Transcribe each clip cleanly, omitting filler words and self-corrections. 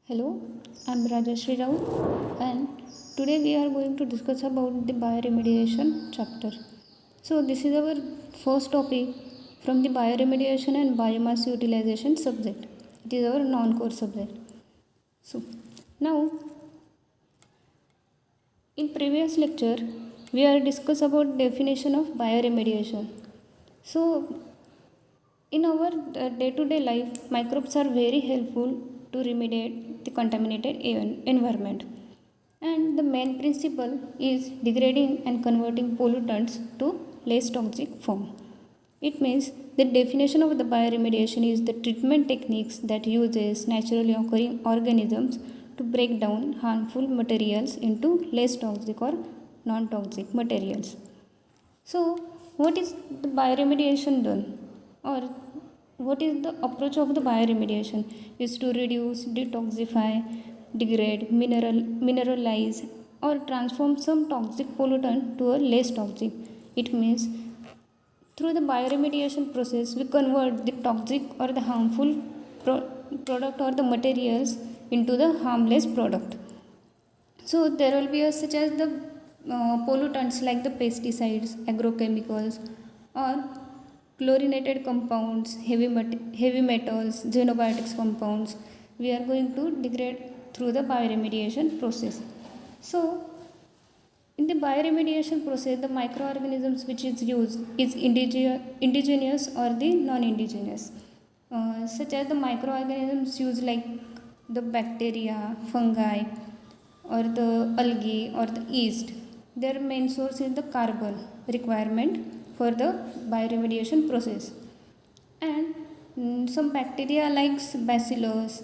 Hello, I'm Rajashri Rao and today we are going to discuss about the bioremediation chapter. So this is our first topic from the bioremediation and biomass utilization subject. It is our non-core subject. So now in previous lecture we are discuss about definition of bioremediation. So in our day-to-day life, microbes are very helpful to remediate the contaminated environment. And the main principle is degrading and converting pollutants to less toxic form. It means the definition of the bioremediation is the treatment techniques that uses naturally occurring organisms to break down harmful materials into less toxic or non-toxic materials. So, what is the bioremediation done? Or what is the approach of the bioremediation? Is to reduce, detoxify, degrade, mineralize, or transform some toxic pollutant to a less toxic. It means through the bioremediation process, we convert the toxic or the harmful product or the materials into the harmless product. So there will be such as the pollutants like the pesticides, agrochemicals, or chlorinated compounds, heavy metals, xenobiotics compounds. We are going to degrade through the bioremediation process. So in the bioremediation process, the microorganisms which is used is indigenous or the non-indigenous, such as the microorganisms used like the bacteria, fungi, or the algae or the yeast. Their main source is the carbon requirement for the bioremediation process. And some bacteria like bacillus,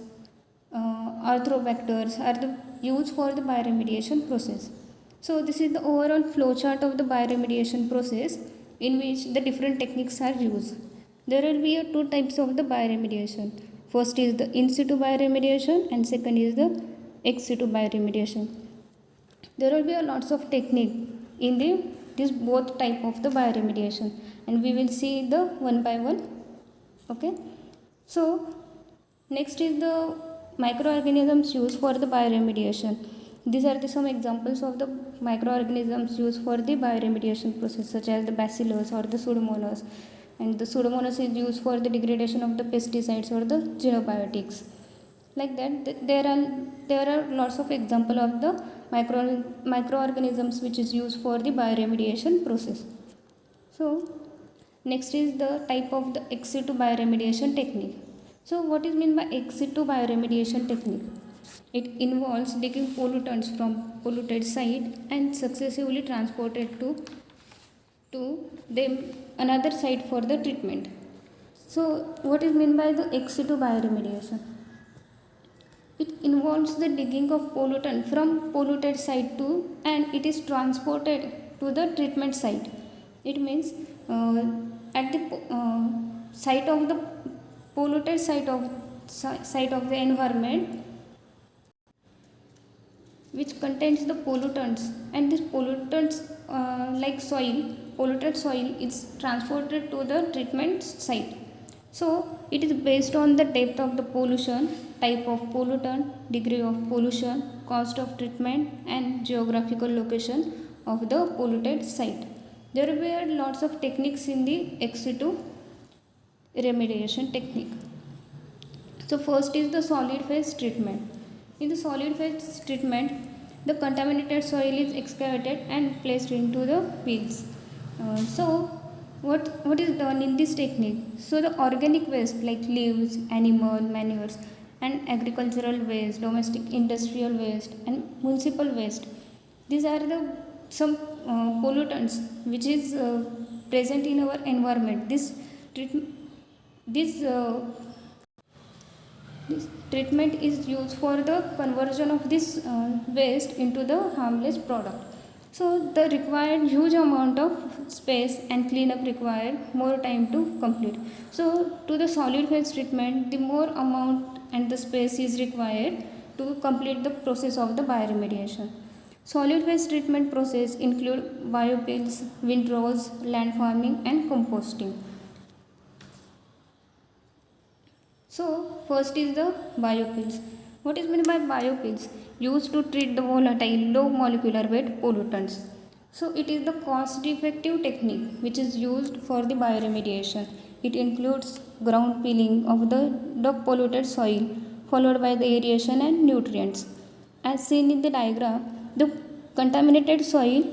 arthrobacters are the used for the bioremediation process. So this is the overall flow chart of the bioremediation process in which the different techniques are used. There will be two types of the bioremediation. First is the in situ bioremediation and second is the ex situ bioremediation. There will be a lots of technique in this both type of the bioremediation and we will see the one by one. Okay. So next is the microorganisms used for the bioremediation. These are some examples of the microorganisms used for the bioremediation process such as the bacillus or the pseudomonas, and the pseudomonas is used for the degradation of the pesticides or the xenobiotics. Like that there are lots of example of the microorganisms which is used for the bioremediation process. So next is the type of the ex situ bioremediation technique. So what is meant by ex situ bioremediation technique? It involves taking pollutants from polluted site and successively transported to them another site for the treatment. So what is meant by the ex situ bioremediation? It involves the digging of pollutant from polluted site to and it is transported to the treatment site. It means at the site of the polluted site of the environment which contains the pollutants, and these pollutants like soil, polluted soil is transported to the treatment site. So it is based on the depth of the pollution, type of pollutant, degree of pollution, cost of treatment, and geographical location of the polluted site. There were lots of techniques in the ex situ remediation technique. So first is the solid phase treatment. In the solid phase treatment, the contaminated soil is excavated and placed into the fields. So what is done in this technique? So the organic waste like leaves, animal manures, and agricultural waste, domestic industrial waste, and municipal waste. These are the some pollutants which is present in our environment. This this treatment is used for the conversion of this waste into the harmless product. So the required huge amount of space and cleanup required more time to complete. So to the solid phase treatment, the more amount and the space is required to complete the process of the bioremediation. Solid phase treatment process include biopills, windrows, land farming, and composting. So first is the biopills. What is meant by biofuels? Used to treat the volatile low molecular weight pollutants. So it is the cost effective technique which is used for the bioremediation. It includes ground peeling of the polluted soil followed by the aeration and nutrients. As seen in the diagram, the contaminated soil,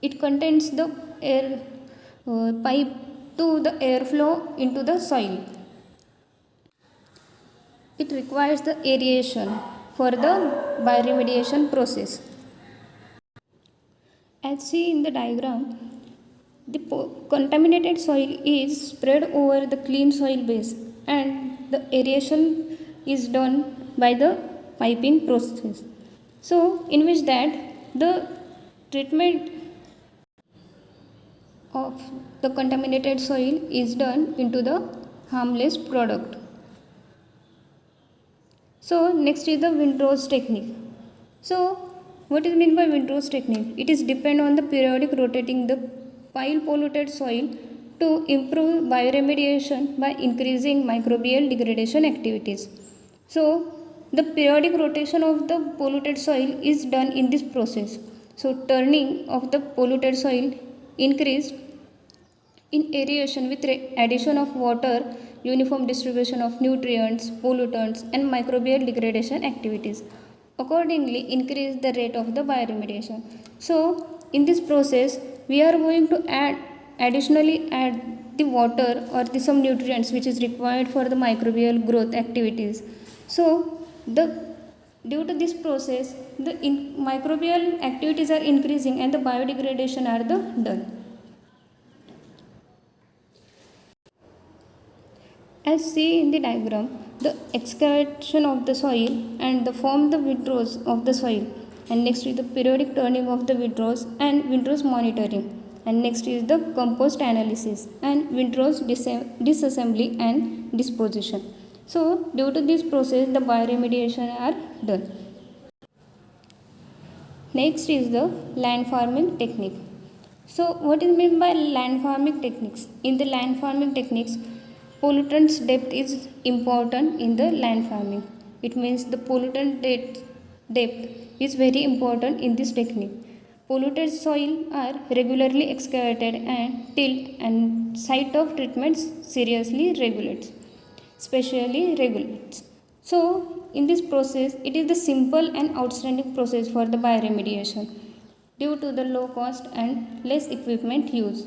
it contains the air pipe to the airflow into the soil. It requires the aeration for the bioremediation process. As seen in the diagram, the contaminated soil is spread over the clean soil base and the aeration is done by the piping process. So, in which that the treatment of the contaminated soil is done into the harmless product. So, next is the Windrose technique. So, what is meant by Windrose technique? It is depend on the periodic rotating the pile polluted soil to improve bioremediation by increasing microbial degradation activities. So, the periodic rotation of the polluted soil is done in this process. So, turning of the polluted soil increased in aeration with addition of water, uniform distribution of nutrients, pollutants, and microbial degradation activities. Accordingly, increase the rate of the bioremediation. So, in this process, we are going to additionally add the water or some nutrients which is required for the microbial growth activities. So, due to this process, the microbial activities are increasing and the biodegradation are done. As seen in the diagram, the excavation of the soil and the form the windrows of the soil, and next is the periodic turning of the windrows and windrows monitoring, and next is the compost analysis and windrows disassembly and disposition. So, due to this process, the bioremediation are done. Next is the land farming technique. So, what is meant by land farming techniques? In the land farming techniques, pollutants depth is important in the land farming. It means the pollutant depth is very important in this technique. Polluted soil are regularly excavated and tilled, and site of treatments specially regulates. So, in this process, it is the simple and outstanding process for the bioremediation due to the low cost and less equipment used.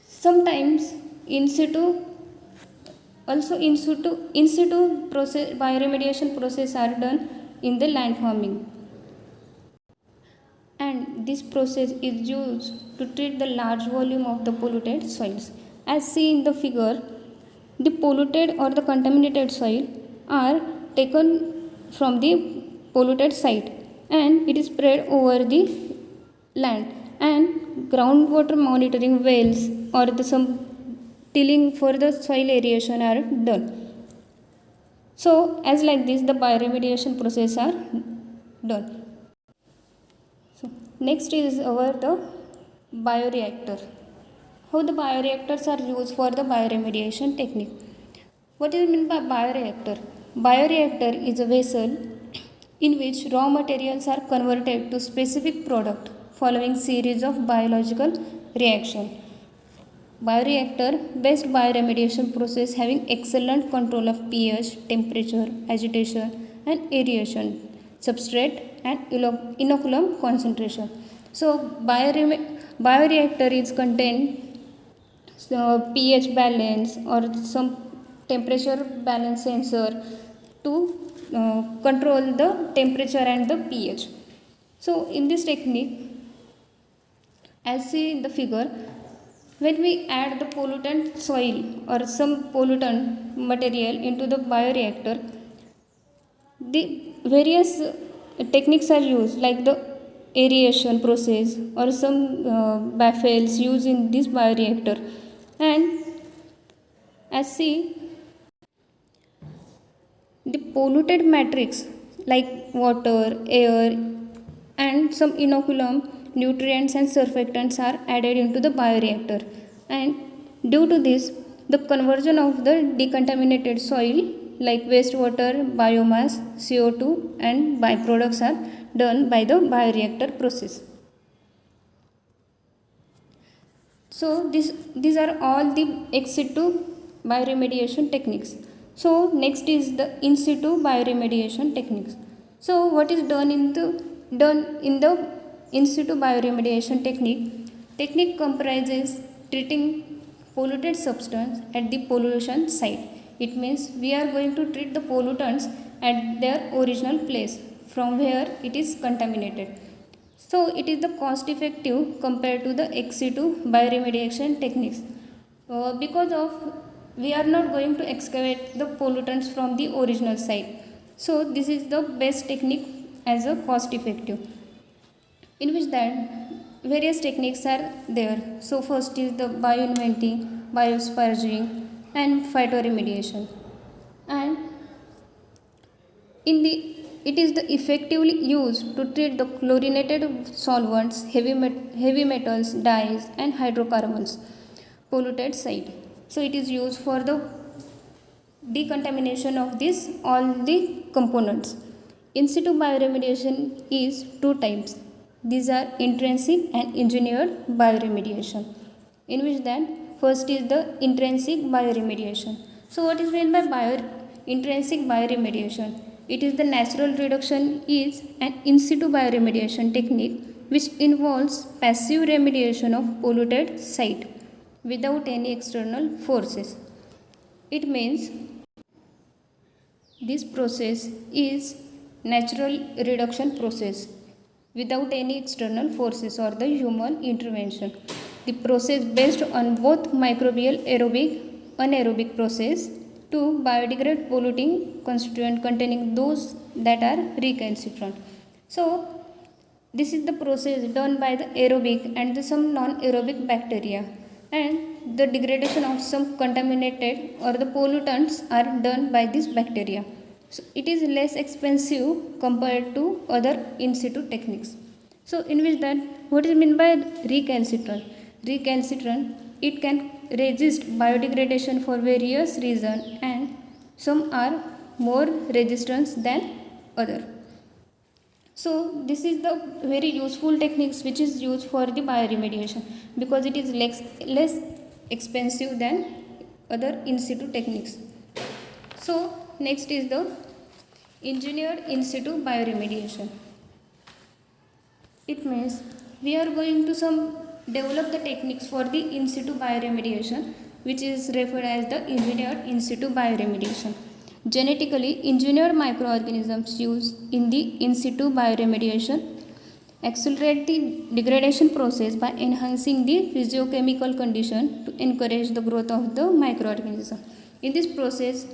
Sometimes in situ process bioremediation process are done in the land farming, and this process is used to treat the large volume of the polluted soils. As seen in the figure, the polluted or the contaminated soil are taken from the polluted site and it is spread over the land, and groundwater monitoring wells or some tilling for the soil aeration are done. So, as like this, the bioremediation process are done. So, next is the bioreactor. How the bioreactors are used for the bioremediation technique. What is meant by bioreactor? Bioreactor is a vessel in which raw materials are converted to specific product following series of biological reaction. Bioreactor based bioremediation process having excellent control of pH, temperature, agitation and aeration, substrate and inoculum concentration. So bioreactor is contain pH balance or some temperature balance sensor to control the temperature and the pH. So in this technique, as seen in the figure, when we add the pollutant soil or some pollutant material into the bioreactor, the various techniques are used like the aeration process or some baffles used in this bioreactor, and as see the polluted matrix like water, air and some inoculum, nutrients and surfactants are added into the bioreactor, and due to this the conversion of the decontaminated soil like wastewater, biomass, CO2 and byproducts are done by the bioreactor process. So these are all the ex situ bioremediation techniques. So next is the in situ bioremediation techniques. So what is done in the in situ bioremediation technique? Technique comprises treating polluted substance at the pollution site. It means we are going to treat the pollutants at their original place from where it is contaminated. So it is the cost effective compared to the ex situ bioremediation techniques. Because of we are not going to excavate the pollutants from the original site. So this is the best technique as a cost effective, in which that various techniques are there. So first is the bioinventing, biospurging and phytoremediation. And in the it is the effectively used to treat the chlorinated solvents, heavy metals, dyes and hydrocarbons polluted site. So it is used for the decontamination of this all the components. In situ bioremediation is two types. These are intrinsic and engineered bioremediation, in which that first is the intrinsic bioremediation. So what is meant by intrinsic bioremediation? It is the natural reduction is an in situ bioremediation technique which involves passive remediation of polluted site without any external forces. It means this process is natural reduction process without any external forces or the human intervention. The process based on both microbial aerobic anaerobic process to biodegrade polluting constituent containing those that are recalcitrant. So this is the process done by the aerobic and some non-aerobic bacteria, and the degradation of some contaminated or the pollutants are done by this bacteria. So it is less expensive compared to other in situ techniques. So in which that what is meant by recalcitrant? Recalcitrant, it can resist biodegradation for various reasons, and some are more resistant than other. So this is the very useful techniques which is used for the bioremediation because it is less expensive than other in situ techniques. So next is the engineered in situ bioremediation. It means we are going to develop the techniques for the in situ bioremediation, which is referred as the engineered in situ bioremediation. Genetically engineered microorganisms used in the in situ bioremediation accelerate the degradation process by enhancing the physiochemical condition to encourage the growth of the microorganism. In this process,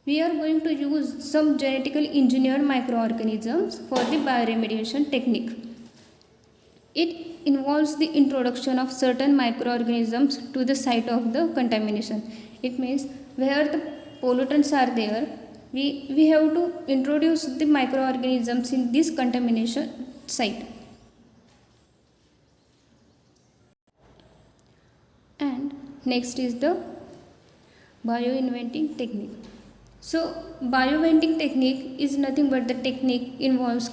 we are going to use some genetically engineered microorganisms for the bioremediation technique. It involves the introduction of certain microorganisms to the site of the contamination. It means where the pollutants are there, we have to introduce the microorganisms in this contamination site. And next is the bioinventing technique. So bioinventing technique is nothing but the technique involves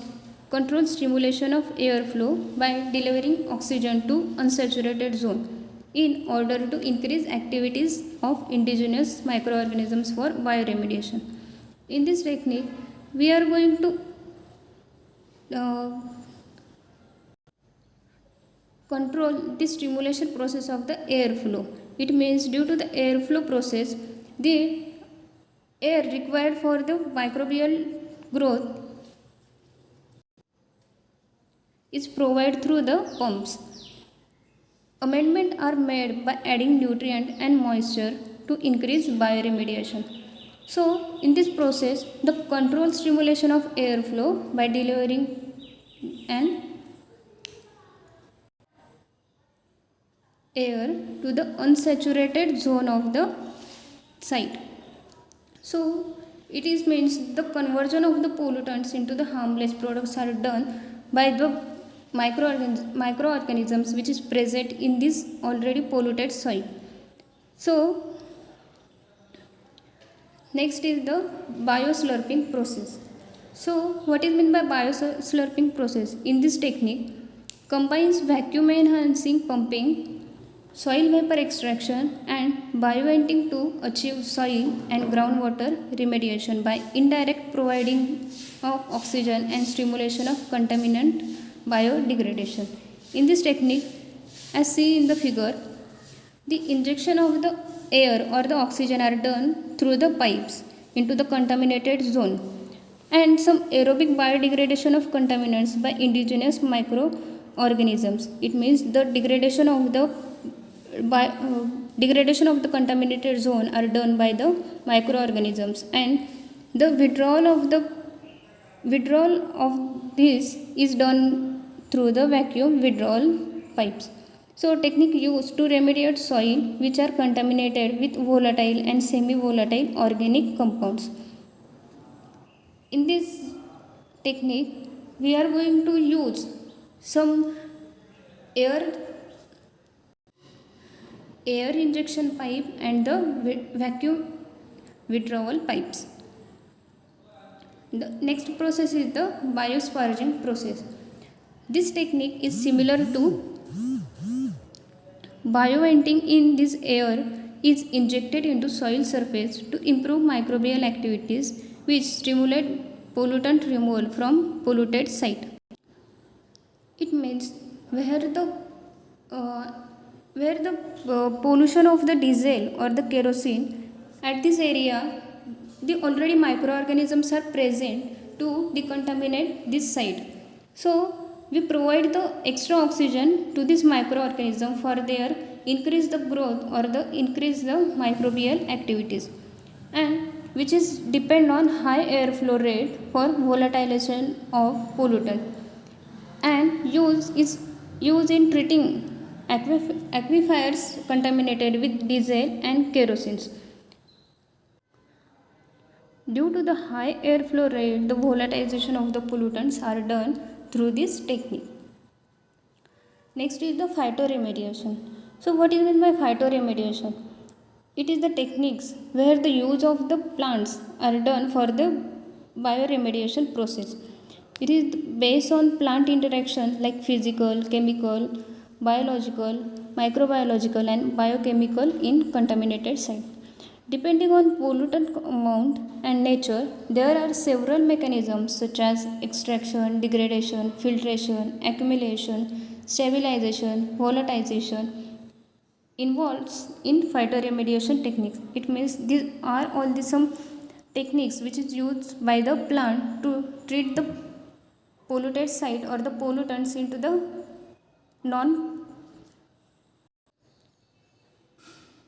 controlled stimulation of airflow by delivering oxygen to unsaturated zone in order to increase activities of indigenous microorganisms for bioremediation. In this technique, we are going to control the stimulation process of the airflow. It means due to the airflow process, the air required for the microbial growth is provided through the pumps. Amendments are made by adding nutrient and moisture to increase bioremediation. So in this process, the controlled stimulation of airflow by delivering an air to the unsaturated zone of the site. So it is means the conversion of the pollutants into the harmless products are done by the microorganisms which is present in this already polluted soil. So Next is the bioslurping process. So what is meant by bioslurping process? In this technique combines vacuum enhancing pumping, soil vapor extraction and bioventing to achieve soil and groundwater remediation by indirect providing of oxygen and stimulation of contaminant biodegradation. In this technique, as seen in the figure, the injection of the air or the oxygen are done through the pipes into the contaminated zone and some aerobic biodegradation of contaminants by indigenous microorganisms. It means the degradation of the contaminated zone are done by the microorganisms and the withdrawal of this is done through the vacuum withdrawal pipes. So technique used to remediate soil which are contaminated with volatile and semi-volatile organic compounds. In this technique we are going to use some air injection pipe and the vacuum withdrawal pipes. The next process is the biosparging process. This technique is similar to bioventing. In this air is injected into soil surface to improve microbial activities which stimulate pollutant removal from polluted site. It means where the pollution of the diesel or the kerosene at this area, the already microorganisms are present to decontaminate this site. So we provide the extra oxygen to this microorganism for their increase the growth or the increase the microbial activities, and which is depend on high airflow rate for volatilization of pollutant and is used in treating aquifers contaminated with diesel and kerosene. Due to the high airflow rate, the volatilization of the pollutants are done through this technique. Next is the phytoremediation. So what is meant by phytoremediation? It is the techniques where the use of the plants are done for the bioremediation process. It is based on plant interaction like physical, chemical, biological, microbiological and biochemical in contaminated site. Depending on pollutant amount and nature, there are several mechanisms such as extraction, degradation, filtration, accumulation, stabilization, volatilization involves in phytoremediation techniques. It means these are all the some techniques which is used by the plant to treat the polluted site or the pollutants into the non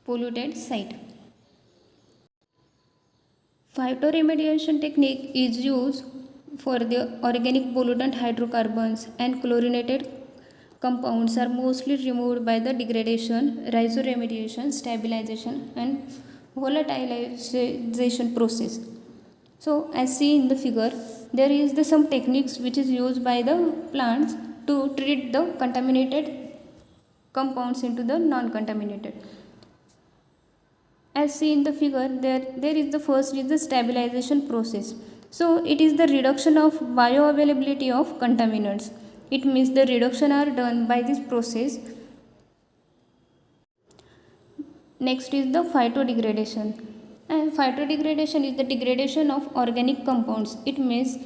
polluted site. Phytoremediation technique is used for the organic pollutant hydrocarbons and chlorinated compounds are mostly removed by the degradation, rhizoremediation, stabilization and volatilization process. So as seen in the figure, there is some techniques which is used by the plants to treat the contaminated compounds into the non-contaminated. As seen in the figure, there is the first is the stabilization process. So it is the reduction of bioavailability of contaminants. It means the reduction are done by this process. Next is the phytodegradation. And phytodegradation is the degradation of organic compounds. It means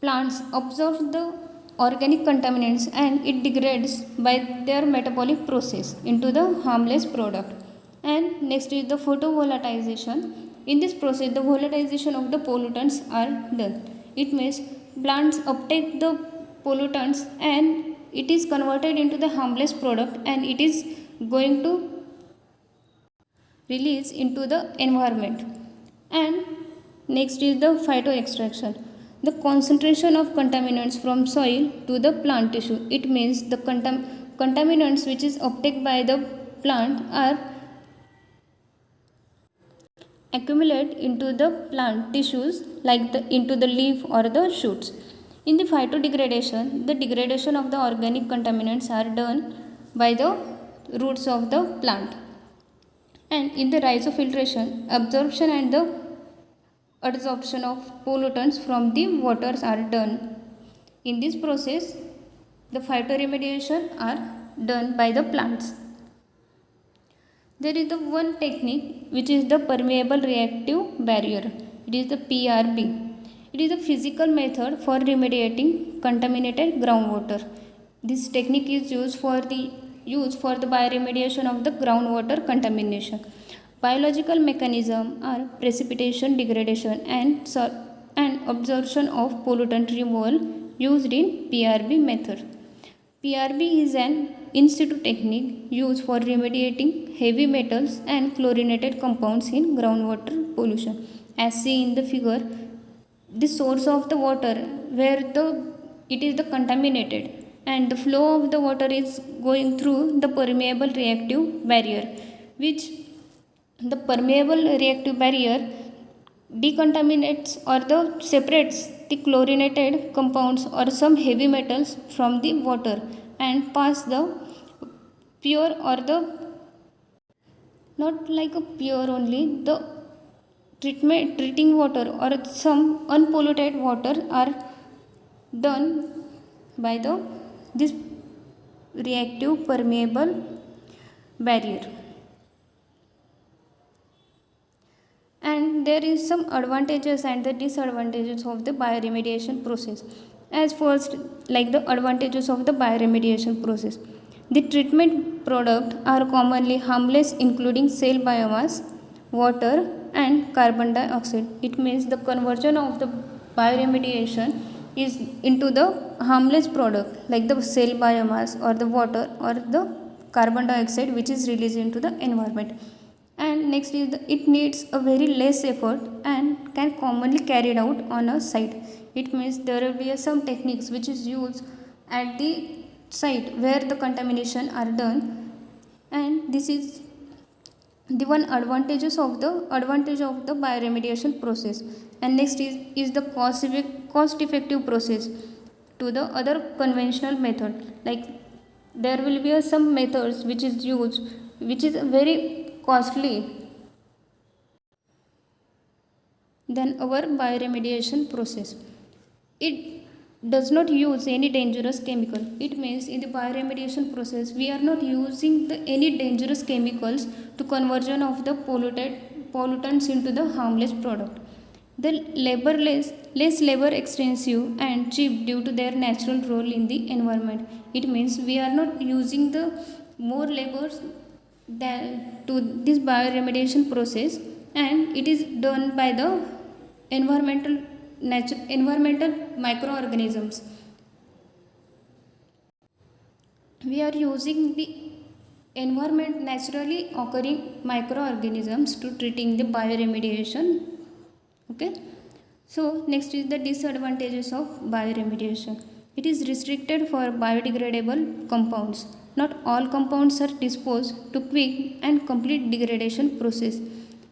plants absorb the organic contaminants and it degrades by their metabolic process into the harmless product. And next is the photovolatilization. In this process, the volatilization of the pollutants are done. It means plants uptake the pollutants and it is converted into the harmless product and it is going to release into the environment. And next is the phytoextraction. The concentration of contaminants from soil to the plant tissue. It means the contaminants which is uptake by the plant are accumulate into the plant tissues like into the leaf or the shoots. In the phytodegradation, the degradation of the organic contaminants are done by the roots of the plant. And in the rhizofiltration, absorption and the adsorption of pollutants from the waters are done. In this process, the phytoremediation are done by the plants. There is the one technique which is the permeable reactive barrier. It is the PRB. It is a physical method for remediating contaminated groundwater. This technique is used for the bioremediation of the groundwater contamination. Biological mechanism are precipitation, degradation, and absorption of pollutant removal used in PRB method. PRB is an in situ technique used for remediating heavy metals and chlorinated compounds in groundwater pollution. As seen in the figure, the source of the water where it is the contaminated, and the flow of the water is going through the permeable reactive barrier, which the permeable reactive barrier decontaminates or the separates the chlorinated compounds or some heavy metals from the water and pass the pure or the not like a pure only the treating water or some unpolluted water are done by this reactive permeable barrier. And there is some advantages and the disadvantages of the bioremediation process. As first, like the advantages of the bioremediation process, the treatment product are commonly harmless, including cell biomass, water, and carbon dioxide. It means the conversion of the bioremediation is into the harmless product like the cell biomass or the water or the carbon dioxide which is released into the environment. And next is it needs a very less effort and can commonly carried out on a site. It means there will be some techniques which is used at the site where the contamination are done, and this is the one advantage of the bioremediation process. And next is the cost effective process to the other conventional method. Like there will be some methods which is used which is very costly than our bioremediation process. It does not use any dangerous chemical. It means in the bioremediation process we are not using any dangerous chemicals to conversion of the pollutants into the harmless product. The less labor extensive and cheap due to their natural role in the environment. It means we are not using the more labors than to this bioremediation process, and it is done by the environmental microorganisms. We are using the environment naturally occurring microorganisms to treating the bioremediation. Okay, so next is the disadvantages of bioremediation. It is restricted for biodegradable compounds. Not all compounds are disposed to quick and complete degradation process.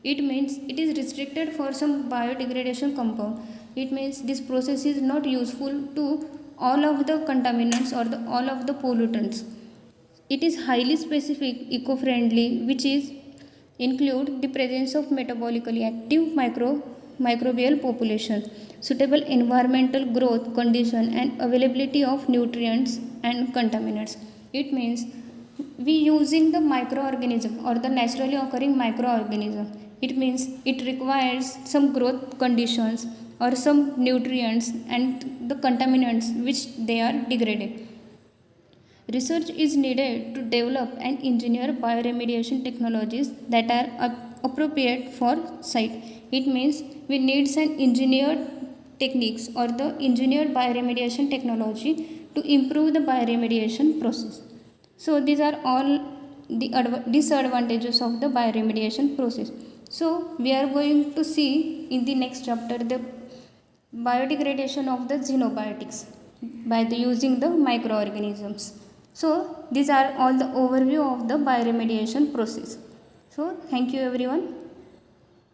It means it is restricted for some biodegradation compound. It means this process is not useful to all of the contaminants or all of the pollutants. It is highly specific, eco-friendly, which is include the presence of metabolically active microbial population, suitable environmental growth condition, and availability of nutrients and contaminants. It means we using the microorganism or the naturally occurring microorganism. It means it requires some growth conditions or some nutrients and the contaminants which they are degraded. Research is needed to develop and engineer bioremediation technologies that are appropriate for site. It means we need some engineered techniques or the engineered bioremediation technology to improve the bioremediation process. So these are all the disadvantages of the bioremediation process. So we are going to see in the next chapter the biodegradation of the xenobiotics by using the microorganisms. So these are all the overview of the bioremediation process. So thank you everyone.